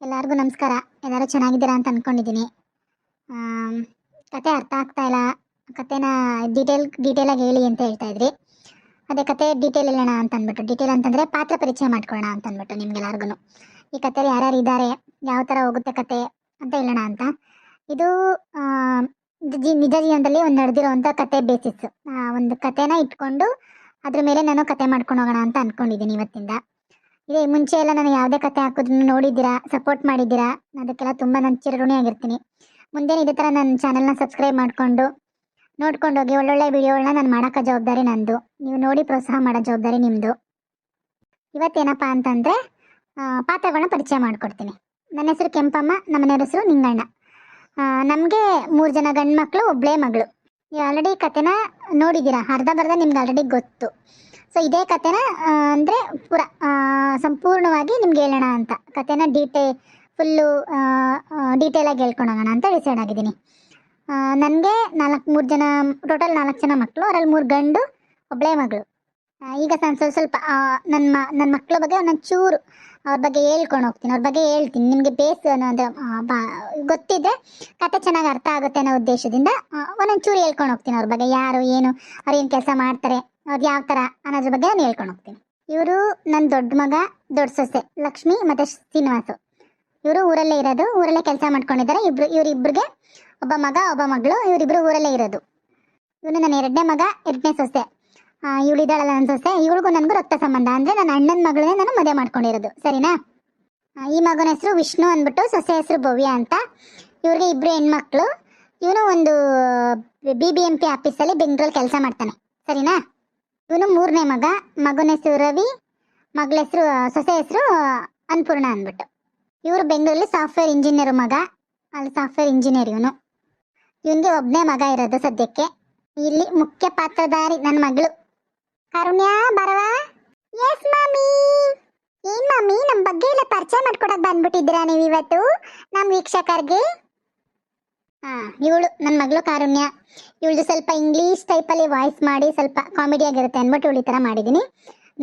ಎಲ್ಲರಿಗೂ ನಮಸ್ಕಾರ. ಎಲ್ಲರೂ ಚೆನ್ನಾಗಿದ್ದೀರಾ ಅಂತ ಅಂದ್ಕೊಂಡಿದ್ದೀನಿ. ಕತೆ ಅರ್ಥ ಆಗ್ತಾ ಇಲ್ಲ. ಕತೆನ ಡೀಟೇಲಾಗಿ ಹೇಳಿ ಅಂತ ಹೇಳ್ತಾ ಇದ್ರಿ. ಅದೇ ಕತೆ ಡೀಟೇಲ್ ಹೇಳೋಣ ಅಂತ ಅಂದ್ಬಿಟ್ಟು, ಡೀಟೇಲ್ ಅಂತಂದರೆ ಪಾತ್ರ ಪರಿಚಯ ಮಾಡ್ಕೊಳ್ಳೋಣ ಅಂತ ಅಂದ್ಬಿಟ್ಟು ನಿಮ್ಗೆಲ್ಲರಿಗೂ ಈ ಕತೆಯಲ್ಲಿ ಯಾರ್ಯಾರು ಇದ್ದಾರೆ, ಯಾವ ಥರ ಹೋಗುತ್ತೆ ಕತೆ ಅಂತ ಹೇಳೋಣ ಅಂತ. ಇದು ನಿಜ ಜೀವನದಲ್ಲಿ ಒಂದು ನಡೆದಿರೋವಂಥ ಕತೆ ಬೇಸಿಸ್. ಒಂದು ಕತೆನ ಇಟ್ಕೊಂಡು ಅದ್ರ ಮೇಲೆ ನಾನು ಕತೆ ಮಾಡ್ಕೊಂಡು ಹೋಗೋಣ ಅಂತ ಅಂದ್ಕೊಂಡಿದ್ದೀನಿ ಇವತ್ತಿಂದ. ಇದೇ ಮುಂಚೆ ಎಲ್ಲ ನಾನು ಯಾವುದೇ ಕತೆ ಹಾಕಿದ್ರು ನೋಡಿದ್ದೀರಾ, ಸಪೋರ್ಟ್ ಮಾಡಿದ್ದೀರಾ, ಅದಕ್ಕೆಲ್ಲ ತುಂಬ ನಾನು ಚಿರಋಣಿಯಾಗಿರ್ತೀನಿ. ಮುಂದೆ ಇದೇ ಥರ ನನ್ನ ಚಾನಲ್ನ ಸಬ್ಸ್ಕ್ರೈಬ್ ಮಾಡಿಕೊಂಡು ನೋಡ್ಕೊಂಡೋಗಿ ಒಳ್ಳೊಳ್ಳೆ ವಿಡಿಯೋಗಳನ್ನ ನಾನು ಮಾಡೋಕ್ಕೋ ಜವಾಬ್ದಾರಿ ನಂದು. ನೀವು ನೋಡಿ ಪ್ರೋತ್ಸಾಹ ಮಾಡೋ ಜವಾಬ್ದಾರಿ ನಿಮ್ಮದು. ಇವತ್ತೇನಪ್ಪ ಅಂತಂದರೆ ಪಾತ್ರಗಳನ್ನ ಪರಿಚಯ ಮಾಡಿಕೊಡ್ತೀನಿ. ನನ್ನ ಹೆಸರು ಕೆಂಪಮ್ಮ, ನಮ್ಮನೆಯವ್ರ ಹೆಸರು ನಿಂಗಣ್ಣ. ನಮಗೆ 3 ಜನ ಗಂಡು ಮಕ್ಕಳು, ಒಬ್ಬಳೇ ಮಗಳು. ನೀವು ಆಲ್ರೆಡಿ ಕತೆನ ನೋಡಿದ್ದೀರಾ, ಅರ್ಧ ಬರ್ಧ ನಿಮ್ಗೆ ಆಲ್ರೆಡಿ ಗೊತ್ತು. ಸೊ ಇದೇ ಕತೆನ ಅಂದರೆ ಸಂಪೂರ್ಣವಾಗಿ ನಿಮ್ಗೆ ಹೇಳೋಣ ಅಂತ, ಕತೆನ ಫುಲ್ಲು ಡೀಟೇಲಾಗಿ ಹೇಳ್ಕೊಂಡು ಹೋಗೋಣ ಅಂತ ಡಿಸೈಡ್ ಆಗಿದ್ದೀನಿ. ನನಗೆ 3 ಜನ, ಟೋಟಲ್ 4 ಜನ ಮಕ್ಕಳು, ಅವರಲ್ಲಿ 3 ಗಂಡು, ಒಬ್ಬಳೇ ಮಗಳು. ಈಗ ನಾನು ಸ್ವಲ್ಪ ನನ್ನ ಮಕ್ಕಳ ಬಗ್ಗೆ ಒಂದೊಂದು ಚೂರು ಅವ್ರ ಬಗ್ಗೆ ಹೇಳ್ಕೊಂಡು ಹೋಗ್ತೀನಿ, ಅವ್ರ ಬಗ್ಗೆ ಹೇಳ್ತೀನಿ. ನಿಮಗೆ ಬೇಸ್ ಅಂದರೆ ಗೊತ್ತಿದ್ದರೆ ಕತೆ ಚೆನ್ನಾಗಿ ಅರ್ಥ ಆಗುತ್ತೆ ಅನ್ನೋ ಉದ್ದೇಶದಿಂದ ಒಂದೊಂದು ಚೂರು ಹೇಳ್ಕೊಂಡು ಹೋಗ್ತೀನಿ. ಅವ್ರ ಬಗ್ಗೆ ಯಾರು, ಏನು, ಅವ್ರು ಏನು ಕೆಲಸ ಮಾಡ್ತಾರೆ, ಅವ್ರು ಯಾವ ಥರ ಅನ್ನೋದ್ರ ಬಗ್ಗೆ ನಾನು ಹೇಳ್ಕೊಂಡು ಹೋಗ್ತೀನಿ. ಇವರು ನನ್ನ ದೊಡ್ಡ ಮಗ, ದೊಡ್ಡ ಸೊಸೆ ಲಕ್ಷ್ಮಿ ಮತ್ತು ಶ್ರೀನಿವಾಸು. ಇವರು ಊರಲ್ಲೇ ಇರೋದು, ಊರಲ್ಲೇ ಕೆಲಸ ಮಾಡ್ಕೊಂಡಿದ್ದಾರೆ. ಇವರಿಬ್ಬರಿಗೆ ಒಬ್ಬ ಮಗ, ಒಬ್ಬ ಮಗಳು. ಇವರಿಬ್ಬರು ಊರಲ್ಲೇ ಇರೋದು. ಇವನು ನನ್ನ 2ನೇ ಮಗ, 2ನೇ ಸೊಸೆ. ಇವಳಿದ್ದಾಳಲ್ಲ ನನ್ನ ಸೊಸೆ, ಇವಳಿಗೂ ನನಗೂ ರಕ್ತ ಸಂಬಂಧ. ಅಂದರೆ ನನ್ನ ಅಣ್ಣನ ಮಗಳನ್ನೇ ನಾನು ಮದುವೆ ಮಾಡ್ಕೊಂಡಿರೋದು, ಸರಿನಾ. ಈ ಮಗನ ಹೆಸರು ವಿಷ್ಣು ಅಂದ್ಬಿಟ್ಟು, ಸೊಸೆ ಹೆಸರು ಭವ್ಯ ಅಂತ. ಇವ್ರಿಗೆ 2 ಹೆಣ್ಮಕ್ಳು. ಇವನು ಒಂದು BBMP ಆಫೀಸಲ್ಲಿ ಬೆಂಗಳೂರಲ್ಲಿ ಕೆಲಸ ಮಾಡ್ತಾನೆ, ಸರಿನಾ. ಇವನು 3ನೇ ಮಗ, ಮಗನ ಹೆಸರು ರವಿ, ಮಗಳ ಹೆಸರು, ಸೊಸೆ ಹೆಸರು ಅನ್ನಪೂರ್ಣ ಅಂದ್ಬಿಟ್ಟು. ಇವರು ಬೆಂಗಳೂರಲ್ಲಿ ಸಾಫ್ಟ್ವೇರ್ ಇಂಜಿನಿಯರ್ ಮಗ, ಅಲ್ಲಿ ಸಾಫ್ಟ್ವೇರ್ ಇಂಜಿನಿಯರ್ ಇವನು. ಇವನಿಗೆ ಒಬ್ಬನೇ ಮಗ ಇರೋದು ಸದ್ಯಕ್ಕೆ. ಇಲ್ಲಿ ಮುಖ್ಯ ಪಾತ್ರಧಾರಿ ನನ್ನ ಮಗಳು ಕಾರುಣ್ಯ. ಬರವಾ? ಎಸ್ ಮಾಮಿ. ಏನ್ ಮಾಮಿ, ನಮ್ಮ ಬಗ್ಗೆ ಎಲ್ಲ ಪರಿಚಯ ಮಾಡ್ಕೊಡಕ್ ಬಂದ್ಬಿಟ್ಟಿದ್ದೀರಾ ನೀವು ಇವತ್ತು ನಮ್ಮ ವೀಕ್ಷಕರಿಗೆ? ಇವಳು ನನ್ನ ಮಗಳು ಕಾರುಣ್ಯ. ಇವಳು ಸ್ವಲ್ಪ ಇಂಗ್ಲೀಷ್ ಟೈಪಲ್ಲಿ ವಾಯ್ಸ್ ಮಾಡಿ ಸ್ವಲ್ಪ ಕಾಮಿಡಿ ಆಗಿರುತ್ತೆ ಅಂದ್ಬಿಟ್ಟು ಇವಳು ಈ ಥರ ಮಾಡಿದ್ದೀನಿ.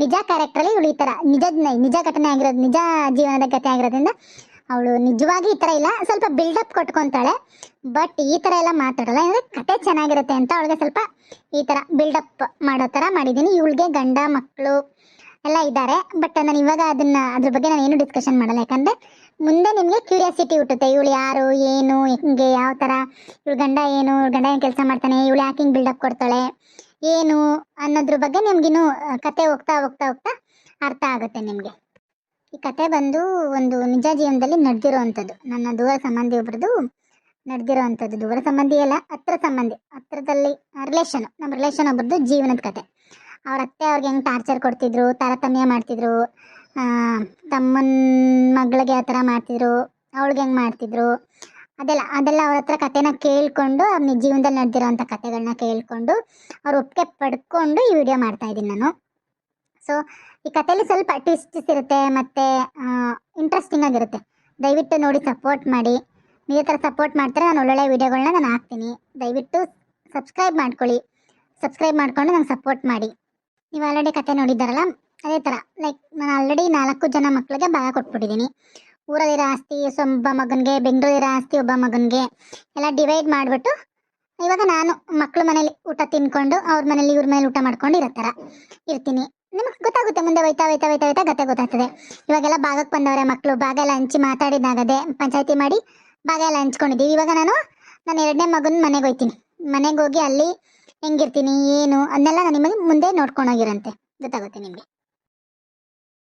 ನಿಜ ಕ್ಯಾರೆಕ್ಟ್ರಲ್ಲಿ ಇವಳು ಈ ಥರ ನಿಜ ಘಟನೆ ಆಗಿರೋದು, ನಿಜ ಜೀವನದ ಕಥೆ ಆಗಿರೋದ್ರಿಂದ ಅವಳು ನಿಜವಾಗಿ ಈ ಥರ ಇಲ್ಲ, ಸ್ವಲ್ಪ ಬಿಲ್ಡಪ್ ಕೊಟ್ಕೊತಾಳೆ. ಬಟ್ ಈ ಥರ ಎಲ್ಲ ಮಾತಾಡಲ್ಲ, ಅಂದರೆ ಕತೆ ಚೆನ್ನಾಗಿರುತ್ತೆ ಅಂತ ಅವಳಿಗೆ ಸ್ವಲ್ಪ ಈ ಥರ ಬಿಲ್ಡಪ್ ಮಾಡೋ ಥರ ಮಾಡಿದ್ದೀನಿ. ಇವಳಿಗೆ ಗಂಡ ಮಕ್ಕಳು ಎಲ್ಲ ಇದ್ದಾರೆ. ಬಟ್ ನಾನು ಇವಾಗ ಅದ್ರ ಬಗ್ಗೆ ನಾನು ಏನು ಡಿಸ್ಕಷನ್ ಮಾಡಲ್ಲ, ಯಾಕಂದರೆ ಮುಂದೆ ನಿಮಗೆ ಕ್ಯೂರಿಯಾಸಿಟಿ ಹುಟ್ಟುತ್ತೆ. ಇವಳು ಯಾರು, ಏನು, ಹೆಂಗೆ, ಯಾವ ಥರ, ಇವಳು ಗಂಡ ಏನು ಕೆಲಸ ಮಾಡ್ತಾನೆ, ಇವಳು ಯಾಕೆ ಹಿಂಗೆ ಬಿಲ್ಡಪ್ ಕೊಡ್ತಾಳೆ, ಏನು ಅನ್ನೋದ್ರ ಬಗ್ಗೆ ನಿಮ್ಗಿನ್ನೂ ಕತೆ ಹೋಗ್ತಾ ಹೋಗ್ತಾ ಹೋಗ್ತಾ ಅರ್ಥ ಆಗುತ್ತೆ ನಿಮಗೆ. ಈ ಕತೆ ಬಂದು ಒಂದು ನಿಜ ಜೀವನದಲ್ಲಿ ನಡೆದಿರೋ ಅಂಥದ್ದು. ನನ್ನ ದೂರ ಸಂಬಂಧಿ ಒಬ್ರದ್ದು ನಡೆದಿರೋ ಅಂಥದ್ದು. ದೂರ ಸಂಬಂಧಿ ಅಲ್ಲ, ಹತ್ರದಲ್ಲಿ ನಮ್ಮ ರಿಲೇಷನ್ ಒಬ್ರದ್ದು ಜೀವನದ ಕತೆ. ಅವ್ರ ಅತ್ತೆ ಅವ್ರಿಗೆ ಹೆಂಗೆ ಟಾರ್ಚರ್ ಕೊಡ್ತಿದ್ರು, ತಾರತಮ್ಯ ಮಾಡ್ತಿದ್ರು, ತಮ್ಮನ ಮಗಳಿಗೆ ಆ ಥರ ಮಾಡ್ತಿದ್ರು, ಅವಳಿಗೆ ಹೆಂಗೆ ಮಾಡ್ತಿದ್ರು, ಅದೆಲ್ಲ ಅವ್ರ ಹತ್ರ ಕತೆನ ಕೇಳಿಕೊಂಡು, ಅವ್ರ ಜೀವನದಲ್ಲಿ ನಡೆದಿರೋ ಅಂಥ ಕತೆಗಳನ್ನ ಕೇಳಿಕೊಂಡು ಅವ್ರು ಒಪ್ಪಿಗೆ ಪಡ್ಕೊಂಡು ಈ ವಿಡಿಯೋ ಮಾಡ್ತಾಯಿದ್ದೀನಿ ನಾನು. ಸೊ ಈ ಕಥೆಯಲ್ಲಿ ಸ್ವಲ್ಪ ಟ್ವಿಸ್ಟ್ಸ್ ಇರುತ್ತೆ ಮತ್ತು ಇಂಟ್ರೆಸ್ಟಿಂಗ್ ಆಗಿರುತ್ತೆ. ದಯವಿಟ್ಟು ನೋಡಿ ಸಪೋರ್ಟ್ ಮಾಡಿ. ನೀವು ಈ ಥರ ಸಪೋರ್ಟ್ ಮಾಡ್ತಾರೆ ನಾನು ಒಳ್ಳೊಳ್ಳೆ ವೀಡಿಯೋಗಳನ್ನ ನಾನು ಹಾಕ್ತೀನಿ. ದಯವಿಟ್ಟು ಸಬ್ಸ್ಕ್ರೈಬ್ ಮಾಡ್ಕೊಳ್ಳಿ. ಸಬ್ಸ್ಕ್ರೈಬ್ ಮಾಡಿಕೊಂಡು ನಂಗೆ ಸಪೋರ್ಟ್ ಮಾಡಿ. ನೀವು ಆಲ್ರೆಡಿ ಕತೆ ನೋಡಿದ್ದಾರಲ್ಲ, ಅದೇ ಥರ ಲೈಕ್ ನಾನು ಆಲ್ರೆಡಿ 4 ಜನ ಮಕ್ಕಳಿಗೆ ಭಾಗ ಕೊಟ್ಬಿಟ್ಟಿದ್ದೀನಿ. ಊರಲ್ಲಿರೋ ಆಸ್ತಿ ಒಬ್ಬ ಮಗನಿಗೆ, ಬೆಂಗಳೂರಿರೋ ಆಸ್ತಿ ಒಬ್ಬ ಮಗನಿಗೆ ಎಲ್ಲ ಡಿವೈಡ್ ಮಾಡಿಬಿಟ್ಟು ಇವಾಗ ನಾನು ಮಕ್ಕಳು ಮನೇಲಿ ಊಟ ತಿನ್ಕೊಂಡು, ಅವ್ರ ಮನೇಲಿ ಇವ್ರ ಮೇಲೆ ಊಟ ಮಾಡ್ಕೊಂಡು ಇರೋ ಥರ ಇರ್ತೀನಿ. ನಿಮಗೆ ಗೊತ್ತಾಗುತ್ತೆ, ಮುಂದೆ ಹೋಯ್ತಾ ಗತೆ ಗೊತ್ತಾಗ್ತದೆ. ಇವಾಗೆಲ್ಲ ಭಾಗಕ್ಕೆ ಬಂದವರೆ ಮಕ್ಕಳು, ಭಾಗ ಎಲ್ಲ ಹಂಚಿ ಮಾತಾಡಿದಾಗದೆ ಪಂಚಾಯತಿ ಮಾಡಿ ಭಾಗ ಎಲ್ಲ ಹಂಚ್ಕೊಂಡಿದ್ದೀವಿ. ಇವಾಗ ನಾನು 2ನೇ ಮಗನ ಮನೆಗೆ ಹೋಗ್ತೀನಿ. ಮನೆಗೆ ಹೋಗಿ ಅಲ್ಲಿ ಹೆಂಗಿರ್ತೀನಿ, ಏನು ಅದನ್ನೆಲ್ಲ ನಾನು ನಿಮಗೆ ಮುಂದೆ ನೋಡ್ಕೊಂಡೋಗಿರಂತೆ ಗೊತ್ತಾಗುತ್ತೆ ನಿಮಗೆ.